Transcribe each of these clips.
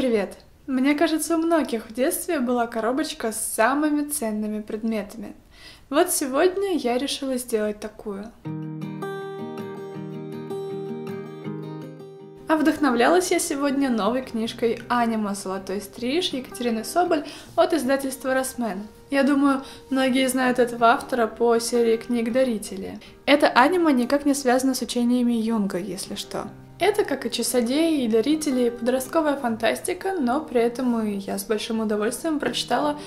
Привет! Мне кажется, у многих в детстве была коробочка с самыми ценными предметами. Вот сегодня я решила сделать такую. А вдохновлялась я сегодня новой книжкой «Анима. Золотой стриж» Екатерины Соболь от издательства «Росмен». Я думаю, многие знают этого автора по серии книг «Дарители». Эта анима никак не связана с учениями Юнга, если что. Это, как и «Часодеи» и «Дарители», подростковая фантастика, но при этом и я с большим удовольствием прочитала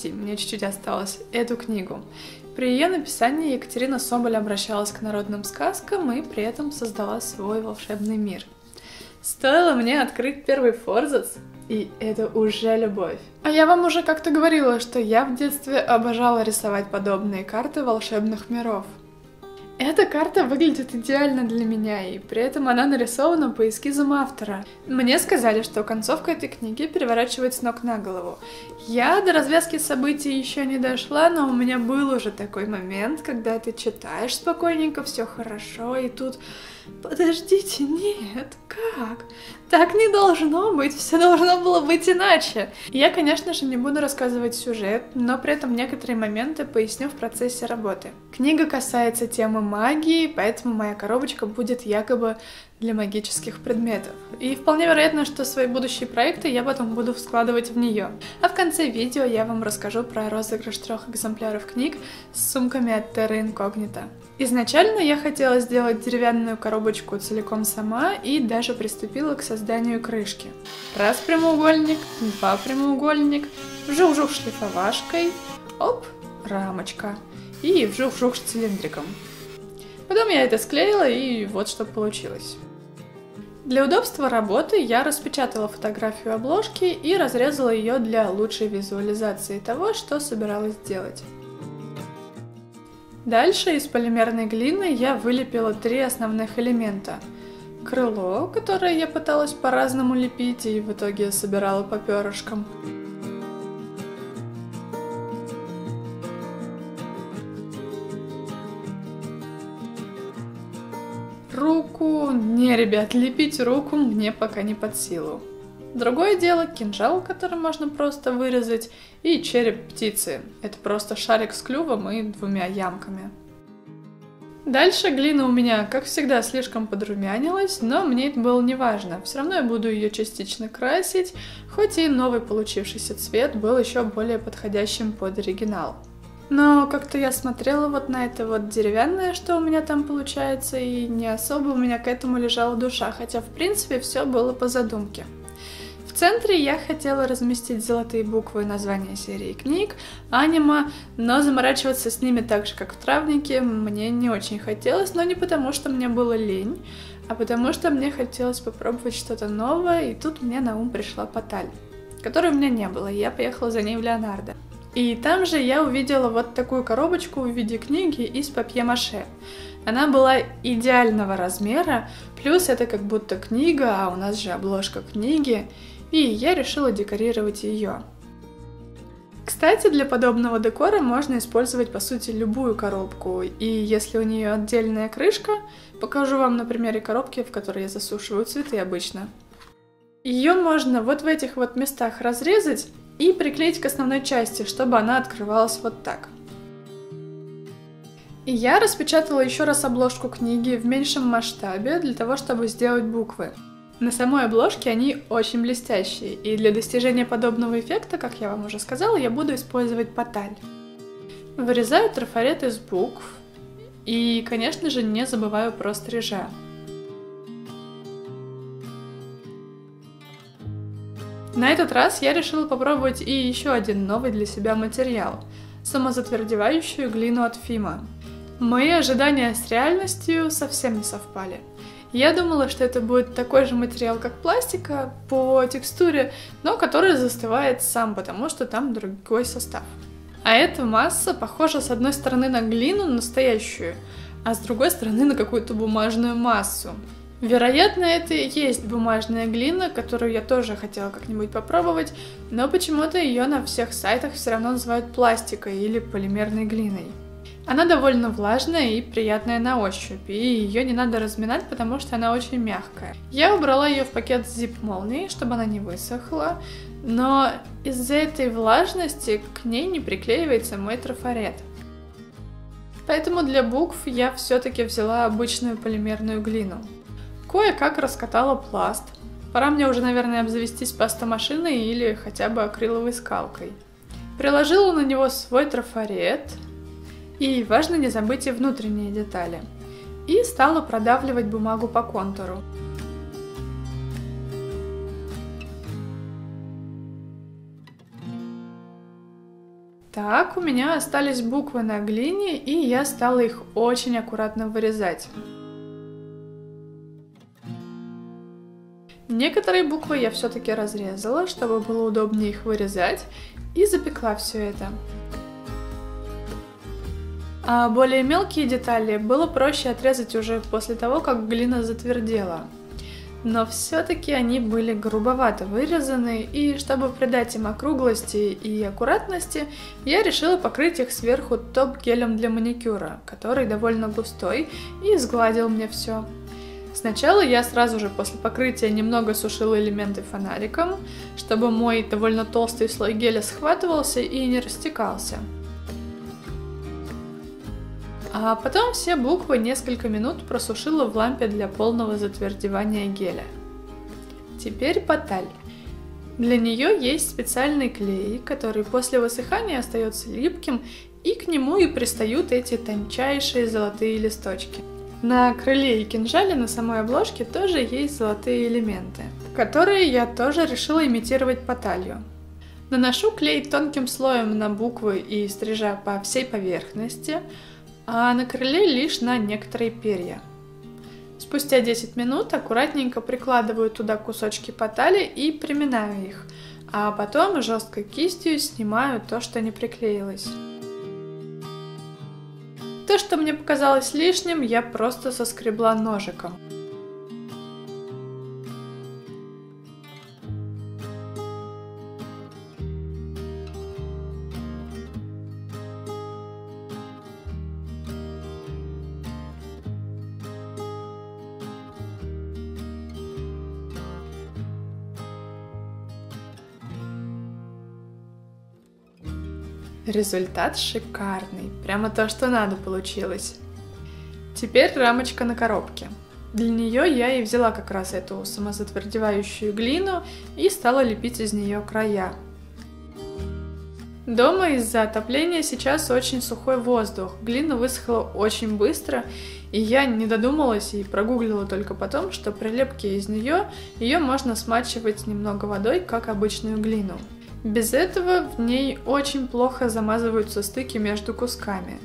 мне чуть-чуть осталось, эту книгу. При ее написании Екатерина Соболь обращалась к народным сказкам и при этом создала свой волшебный мир. Стоило мне открыть первый форзац, и это уже любовь. А я вам уже как-то говорила, что я в детстве обожала рисовать подобные карты волшебных миров. Эта карта выглядит идеально для меня, и при этом она нарисована по эскизам автора. Мне сказали, что концовка этой книги переворачивает с ног на голову. Я до развязки событий еще не дошла, но у меня был уже такой момент, когда ты читаешь спокойненько, все хорошо, и тут... Подождите, нет, как? Так не должно быть, все должно было быть иначе. Я, конечно же, не буду рассказывать сюжет, но при этом некоторые моменты поясню в процессе работы. Книга касается темы магии, поэтому моя коробочка будет якобы для магических предметов. И вполне вероятно, что свои будущие проекты я потом буду складывать в нее. А в конце видео я вам расскажу про розыгрыш 3 экземпляров книг с сумками от Terra Incognita. Изначально я хотела сделать деревянную коробочку целиком сама и даже приступила к созданию крышки. Раз прямоугольник, два прямоугольник, вжух-вжух шлифовашкой, оп, рамочка и вжух-вжух с цилиндриком. Потом я это склеила, и вот что получилось. Для удобства работы я распечатала фотографию обложки и разрезала ее для лучшей визуализации того, что собиралась сделать. Дальше из полимерной глины я вылепила 3 основных элемента. Крыло, которое я пыталась по-разному лепить и в итоге собирала по перышкам. Руку... Не, ребят, лепить руку мне пока не под силу. Другое дело кинжал, который можно просто вырезать, и череп птицы. Это просто шарик с клювом и 2 ямками. Дальше глина у меня, как всегда, слишком подрумянилась, но мне это было не важно. Все равно я буду ее частично красить, хоть и новый получившийся цвет был еще более подходящим под оригинал. Но как-то я смотрела вот на это вот деревянное, что у меня там получается, и не особо у меня к этому лежала душа, хотя в принципе все было по задумке. В центре я хотела разместить золотые буквы названия серии книг, анима, но заморачиваться с ними так же, как в травнике, мне не очень хотелось, но не потому, что мне было лень, а потому что мне хотелось попробовать что-то новое, и тут мне на ум пришла Поталь, которой у меня не было, и я поехала за ней в Леонардо. И там же я увидела вот такую коробочку в виде книги из папье-маше. Она была идеального размера, плюс это как будто книга, а у нас же обложка книги, и я решила декорировать ее. Кстати, для подобного декора можно использовать, по сути, любую коробку, и если у нее отдельная крышка, покажу вам на примере коробки, в которой я засушиваю цветы обычно. Ее можно вот в этих вот местах разрезать и приклеить к основной части, чтобы она открывалась вот так. И я распечатала еще раз обложку книги в меньшем масштабе, для того, чтобы сделать буквы. На самой обложке они очень блестящие, и для достижения подобного эффекта, как я вам уже сказала, я буду использовать Поталь. Вырезаю трафарет из букв, и, конечно же, не забываю про стрижа. На этот раз я решила попробовать и еще один новый для себя материал – самозатвердевающую глину от Фима. Мои ожидания с реальностью совсем не совпали. Я думала, что это будет такой же материал, как пластика, по текстуре, но который застывает сам, потому что там другой состав. А эта масса похожа с одной стороны на глину настоящую, а с другой стороны на какую-то бумажную массу. Вероятно, это и есть бумажная глина, которую я тоже хотела как-нибудь попробовать, но почему-то ее на всех сайтах все равно называют пластикой или полимерной глиной. Она довольно влажная и приятная на ощупь, и ее не надо разминать, потому что она очень мягкая. Я убрала ее в пакет с зип-молнией, чтобы она не высохла, но из-за этой влажности к ней не приклеивается мой трафарет. Поэтому для букв я все-таки взяла обычную полимерную глину. Кое-как раскатала пласт. Пора мне уже, наверное, обзавестись пастомашиной или хотя бы акриловой скалкой. Приложила на него свой трафарет. И важно не забыть и внутренние детали. И стала продавливать бумагу по контуру. Так, у меня остались буквы на глине, и я стала их очень аккуратно вырезать. Некоторые буквы я все-таки разрезала, чтобы было удобнее их вырезать, и запекла все это. А более мелкие детали было проще отрезать уже после того, как глина затвердела. Но все-таки они были грубовато вырезаны, и чтобы придать им округлости и аккуратности, я решила покрыть их сверху топ-гелем для маникюра, который довольно густой и сгладил мне все. Сначала я сразу же после покрытия немного сушила элементы фонариком, чтобы мой довольно толстый слой геля схватывался и не растекался. А потом все буквы несколько минут просушила в лампе для полного затвердевания геля. Теперь поталь. Для нее есть специальный клей, который после высыхания остается липким, и к нему и пристают эти тончайшие золотые листочки. На крыле и кинжале на самой обложке тоже есть золотые элементы, которые я тоже решила имитировать поталью. Наношу клей тонким слоем на буквы и стрижа по всей поверхности, а на крыле лишь на некоторые перья. Спустя 10 минут аккуратненько прикладываю туда кусочки потали и приминаю их, а потом жесткой кистью снимаю то, что не приклеилось. То, что мне показалось лишним, я просто соскребла ножиком. Результат шикарный, прямо то, что надо получилось. Теперь рамочка на коробке. Для нее я и взяла как раз эту самозатвердевающую глину и стала лепить из нее края. Дома из-за отопления сейчас очень сухой воздух, глина высохла очень быстро, и я не додумалась и прогуглила только потом, что при лепке из нее ее можно смачивать немного водой, как обычную глину. Без этого в ней очень плохо замазываются стыки между кусками.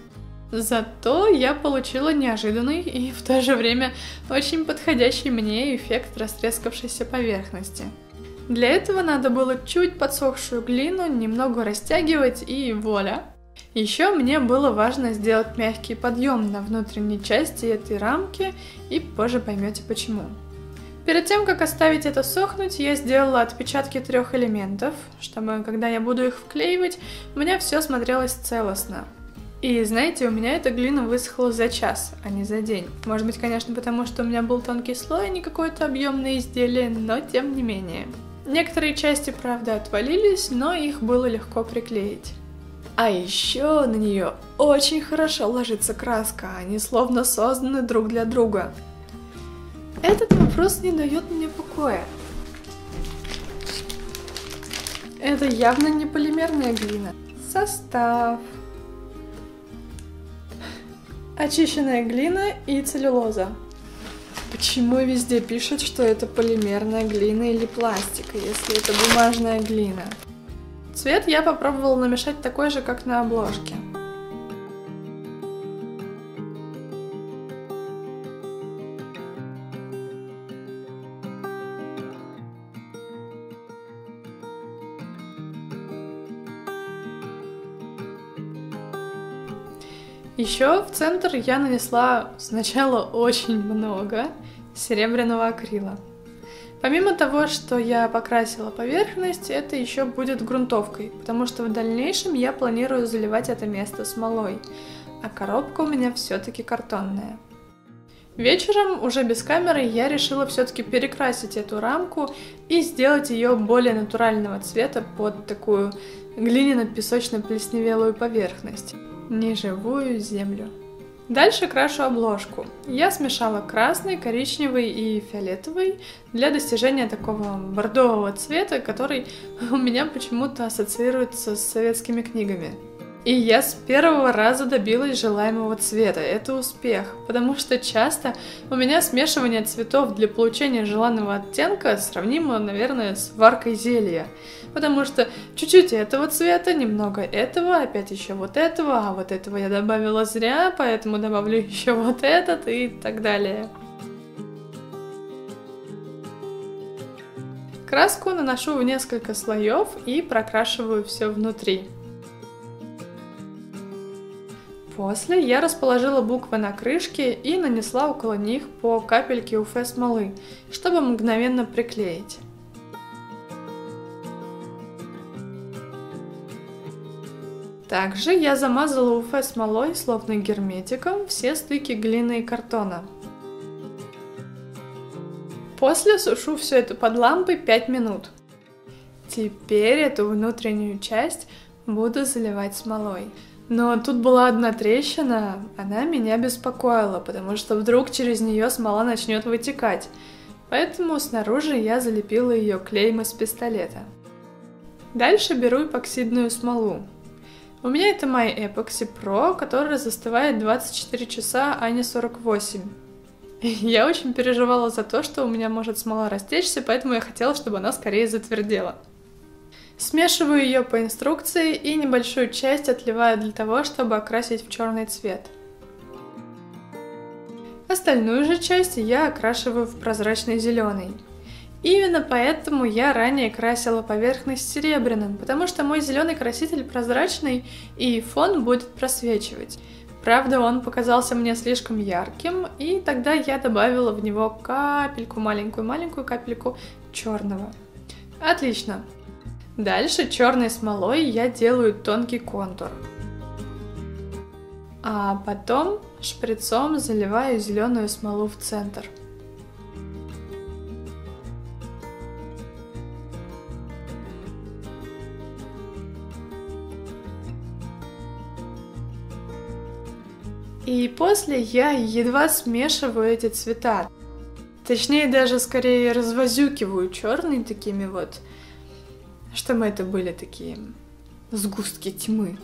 Зато я получила неожиданный и в то же время очень подходящий мне эффект растрескавшейся поверхности. Для этого надо было чуть подсохшую глину немного растягивать и вуаля! Еще мне было важно сделать мягкий подъем на внутренней части этой рамки, и позже поймете почему. Перед тем, как оставить это сохнуть, я сделала отпечатки 3 элементов, чтобы, когда я буду их вклеивать, у меня все смотрелось целостно. И знаете, у меня эта глина высохла за час, а не за день. Может быть, конечно, потому что у меня был тонкий слой, а не какое-то объемное изделие, но тем не менее. Некоторые части, правда, отвалились, но их было легко приклеить. А еще на нее очень хорошо ложится краска, они словно созданы друг для друга. Этот вопрос не дает мне покоя. Это явно не полимерная глина. Состав. Очищенная глина и целлюлоза. Почему везде пишут, что это полимерная глина или пластик, если это бумажная глина? Цвет я попробовала намешать такой же, как на обложке. Еще в центр я нанесла сначала очень много серебряного акрила. Помимо того, что я покрасила поверхность, это еще будет грунтовкой, потому что в дальнейшем я планирую заливать это место смолой. а коробка у меня все-таки картонная. Вечером, уже без камеры, я решила все-таки перекрасить эту рамку и сделать ее более натурального цвета под такую глиняно-песочно-плесневелую поверхность, неживую землю. Дальше крашу обложку. Я смешала красный, коричневый и фиолетовый для достижения такого бордового цвета, который у меня почему-то ассоциируется с советскими книгами. И я с первого раза добилась желаемого цвета. Это успех, потому что часто у меня смешивание цветов для получения желанного оттенка сравнимо, наверное, с варкой зелья. Потому что чуть-чуть этого цвета, немного этого, опять еще вот этого, а вот этого я добавила зря, поэтому добавлю еще вот этот и так далее. Краску наношу в несколько слоев и прокрашиваю все внутри. После я расположила буквы на крышке и нанесла около них по капельке УФ смолы, чтобы мгновенно приклеить. Также я замазала УФ смолой, словно герметиком, все стыки глины и картона. После сушу все это под лампой 5 минут. Теперь эту внутреннюю часть буду заливать смолой. Но тут была одна трещина, она меня беспокоила, потому что вдруг через нее смола начнет вытекать. Поэтому снаружи я залепила ее клеем из пистолета. Дальше беру эпоксидную смолу. У меня это My Epoxy Pro, которая застывает 24 часа, а не 48. Я очень переживала за то, что у меня может смола растечься, поэтому я хотела, чтобы она скорее затвердела. Смешиваю ее по инструкции и небольшую часть отливаю для того, чтобы окрасить в черный цвет. Остальную же часть я окрашиваю в прозрачный зеленый. Именно поэтому я ранее красила поверхность серебряным, потому что мой зеленый краситель прозрачный и фон будет просвечивать. Правда, он показался мне слишком ярким, и тогда я добавила в него капельку, маленькую капельку черного. Отлично! Дальше черной смолой я делаю тонкий контур. А потом шприцом заливаю зеленую смолу в центр. И после я едва смешиваю эти цвета. Точнее, даже скорее развозюкиваю черный такими вот, чтобы это были такие сгустки тьмы.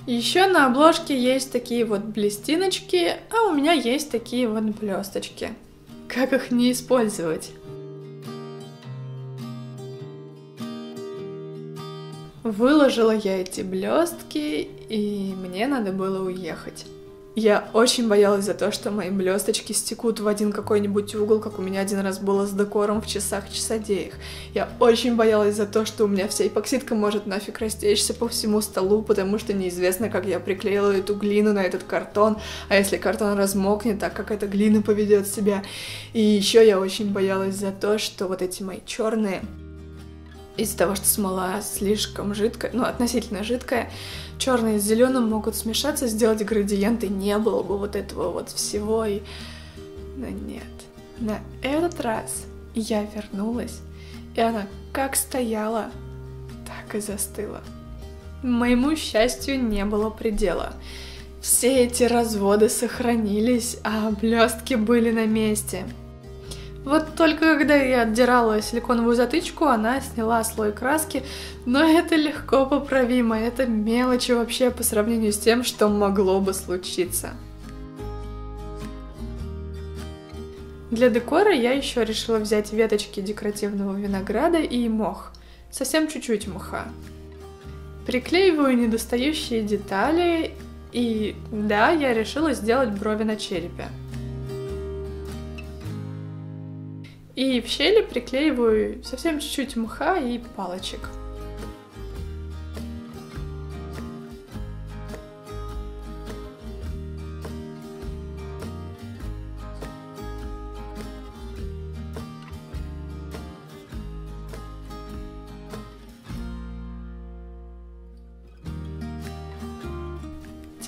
Еще на обложке есть такие вот блестиночки, а у меня есть такие вот блесточки. Как их не использовать? Выложила я эти блестки, и мне надо было уехать. Я очень боялась за то, что мои блесточки стекут в один какой-нибудь угол, как у меня один раз было с декором в часах-часодеях. Я очень боялась за то, что у меня вся эпоксидка может нафиг растечься по всему столу, потому что неизвестно, как я приклеила эту глину на этот картон, а если картон размокнет, так как эта глина поведет себя. И еще я очень боялась за то, что вот эти мои черные, из-за того, что смола слишком жидкая, ну, относительно жидкая, черные с зеленым могут смешаться, сделать градиент, и не было бы вот этого вот всего. Но нет, на этот раз я вернулась, и она как стояла, так и застыла. Моему счастью не было предела. Все эти разводы сохранились, а блестки были на месте. Вот только когда я отдирала силиконовую затычку, она сняла слой краски, но это легко поправимо, это мелочи вообще по сравнению с тем, что могло бы случиться. Для декора я еще решила взять веточки декоративного винограда и мох, совсем чуть-чуть мха. Приклеиваю недостающие детали, и да, я решила сделать брови на черепе. И в щели приклеиваю совсем чуть-чуть мха и палочек.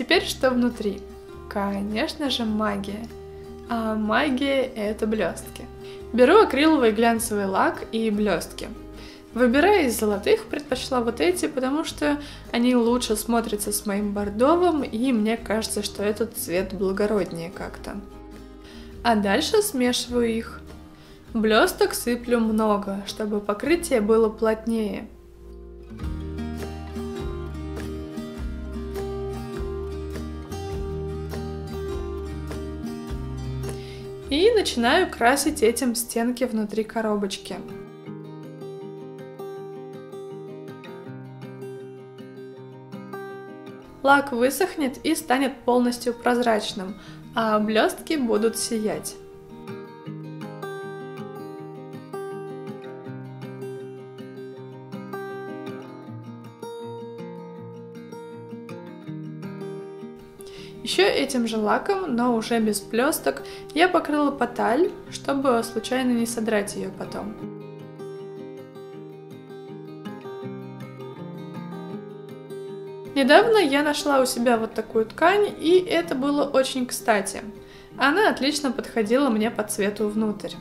Теперь что внутри? Конечно же, магия. А магия — это блестки. Беру акриловый глянцевый лак и блестки. Выбирая из золотых, предпочла вот эти, потому что они лучше смотрятся с моим бордовым, и мне кажется, что этот цвет благороднее как-то. А дальше смешиваю их. Блесток сыплю много, чтобы покрытие было плотнее. И начинаю красить этим стенки внутри коробочки. Лак высохнет и станет полностью прозрачным, а блестки будут сиять. Еще этим же лаком, но уже без блесток, я покрыла поталь, чтобы случайно не содрать ее потом. Недавно я нашла у себя вот такую ткань, и это было очень кстати. Она отлично подходила мне по цвету внутрь.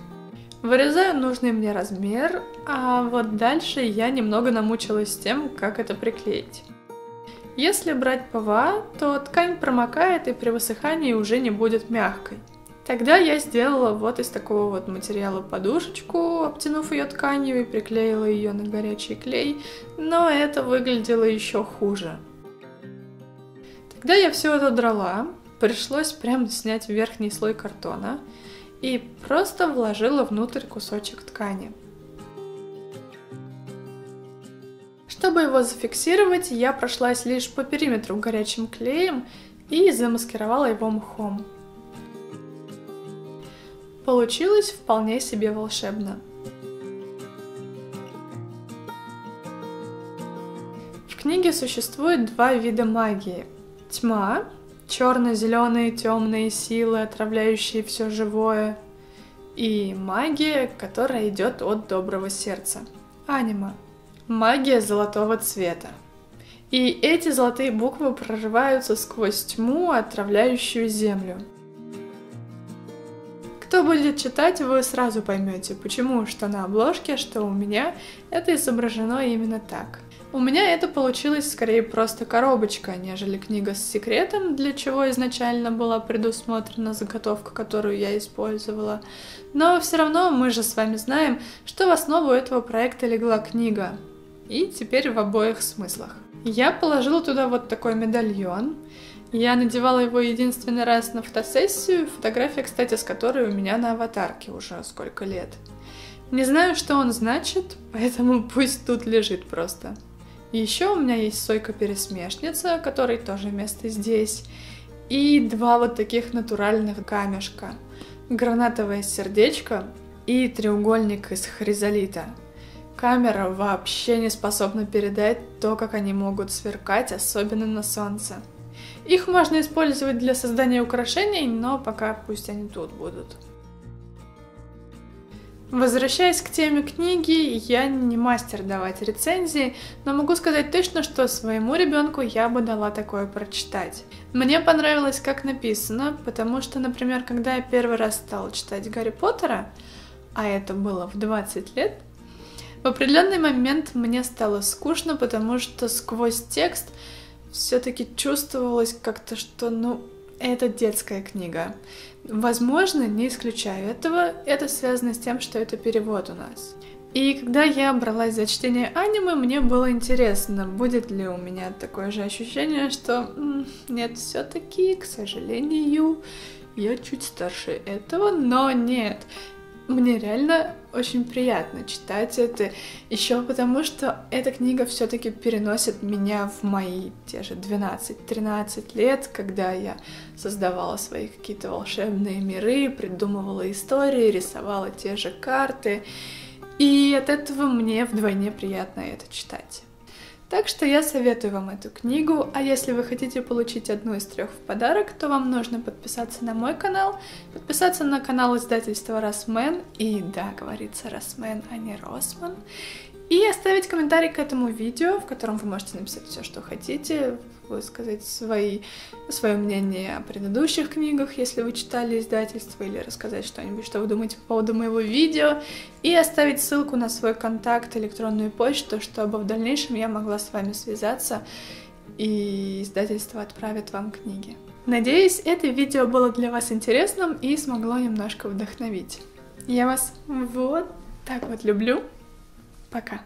Вырезаю нужный мне размер, а вот дальше я немного намучилась с тем, как это приклеить. Если брать ПВА, то ткань промокает и при высыхании уже не будет мягкой. Тогда я сделала вот из такого вот материала подушечку, обтянув ее тканью и приклеила ее на горячий клей, но это выглядело еще хуже. Когда я все это драла, пришлось прям снять верхний слой картона и просто вложила внутрь кусочек ткани. Чтобы его зафиксировать, я прошлась лишь по периметру горячим клеем и замаскировала его мхом. Получилось вполне себе волшебно. В книге существует два вида магии. Тьма, черно-зеленые темные силы, отравляющие все живое, и магия, которая идет от доброго сердца. Анима. Магия золотого цвета. И эти золотые буквы прорываются сквозь тьму, отравляющую землю. Кто будет читать, вы сразу поймете, почему что на обложке, что у меня это изображено именно так. У меня это получилось скорее просто коробочка, нежели книга с секретом, для чего изначально была предусмотрена заготовка, которую я использовала. Но все равно мы же с вами знаем, что в основу этого проекта легла книга. И теперь в обоих смыслах. Я положила туда вот такой медальон. Я надевала его единственный раз на фотосессию, фотография, кстати, с которой у меня на аватарке уже сколько лет. Не знаю, что он значит, поэтому пусть тут лежит просто. Еще у меня есть сойка-пересмешница, которой тоже место здесь. И два вот таких натуральных камешка. Гранатовое сердечко и треугольник из хризолита. Камера вообще не способна передать то, как они могут сверкать, особенно на солнце. Их можно использовать для создания украшений, но пока пусть они тут будут. Возвращаясь к теме книги, я не мастер давать рецензии, но могу сказать точно, что своему ребенку я бы дала такое прочитать. Мне понравилось, как написано, потому что, например, когда я первый раз стала читать Гарри Поттера, а это было в 20 лет, в определенный момент мне стало скучно, потому что сквозь текст все-таки чувствовалось как-то, что, это детская книга. Возможно, не исключаю этого, это связано с тем, что это перевод у нас. И когда я бралась за чтение аниме, мне было интересно, будет ли у меня такое же ощущение, что нет, все-таки, к сожалению, я чуть старше этого, но нет. Мне реально очень приятно читать это, еще потому что эта книга все-таки переносит меня в мои те же 12-13 лет, когда я создавала свои какие-то волшебные миры, придумывала истории, рисовала те же карты, и от этого мне вдвойне приятно это читать. Так что я советую вам эту книгу, а если вы хотите получить одну из 3 в подарок, то вам нужно подписаться на мой канал, подписаться на канал издательства Росмен, и да, говорится Росмен, а не Росман, И оставить комментарий к этому видео, в котором вы можете написать все, что хотите, высказать свое мнение о предыдущих книгах, если вы читали издательство, или рассказать что-нибудь, что вы думаете по поводу моего видео, и оставить ссылку на свой контакт, электронную почту, чтобы в дальнейшем я могла с вами связаться, и издательство отправит вам книги. Надеюсь, это видео было для вас интересным и смогло немножко вдохновить. Я вас вот так вот люблю. Пока.